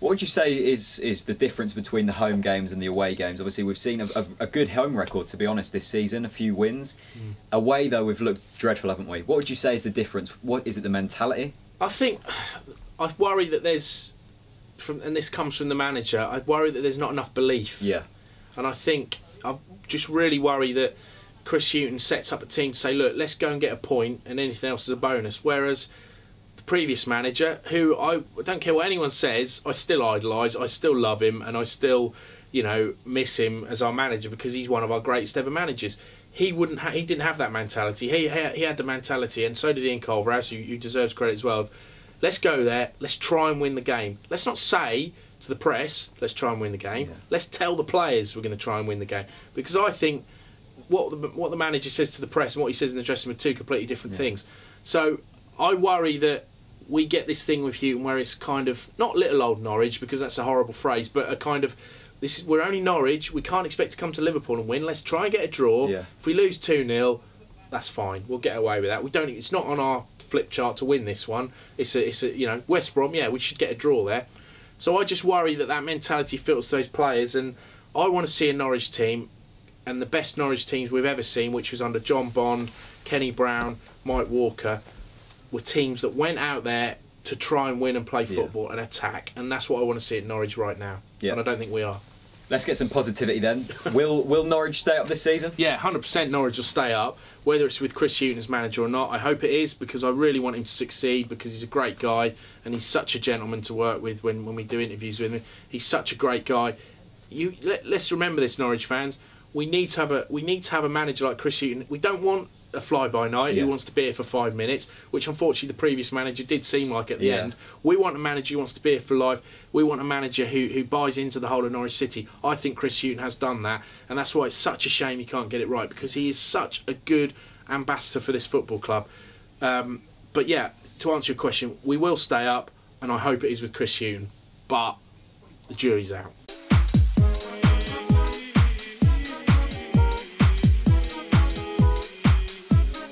What would you say is the difference between the home games and the away games? Obviously, we've seen a good home record, to be honest, this season, a few wins. Away, though, we've looked dreadful, haven't we? What would you say is the difference? What is it, the mentality? I think, I worry that there's, and this comes from the manager, I worry that there's not enough belief. Yeah. And I think, I just really worry that Chris Hughton sets up a team to say, look, let's go and get a point and anything else is a bonus. Whereas the previous manager, who I don't care what anyone says, I still idolise, I still love him, and I still, you know, miss him as our manager because he's one of our greatest ever managers. He didn't have that mentality. He had the mentality, and so did Ian Culverhouse, who deserves credit as well. Let's go there, let's try and win the game. Let's not say to the press, let's try and win the game. Yeah. Let's tell the players we're going to try and win the game. Because I think what the manager says to the press and what he says in the dressing room are two completely different things. So I worry that we get this thing with Hughton where it's kind of, not little old Norwich, because that's a horrible phrase, but a kind of, we're only Norwich, we can't expect to come to Liverpool and win, let's try and get a draw. Yeah. If we lose 2-0, that's fine, we'll get away with that. It's not on our flip chart to win this one. It's a you know, West Brom, yeah, we should get a draw there. So I just worry that mentality filters those players, and I want to see a Norwich team, and the best Norwich teams we've ever seen, which was under John Bond, Kenny Brown, Mike Walker, were teams that went out there to try and win and play football and attack, and that's what I want to see at Norwich right now. Yeah. And I don't think we are. Let's get some positivity then. Will Norwich stay up this season? Yeah, 100% Norwich will stay up, whether it's with Chris Hughton as manager or not. I hope it is, because I really want him to succeed, because he's a great guy and he's such a gentleman to work with when we do interviews with him. He's such a great guy. Let's remember this, Norwich fans. We need to have a manager like Chris Hughton. We don't want a fly-by-night who wants to be here for 5 minutes, which unfortunately the previous manager did seem like at the end. We want a manager who wants to be here for life. We want a manager who buys into the whole of Norwich City. I think Chris Hughton has done that, and that's why it's such a shame he can't get it right, because he is such a good ambassador for this football club. But yeah, to answer your question, we will stay up, and I hope it is with Chris Hughton, but the jury's out.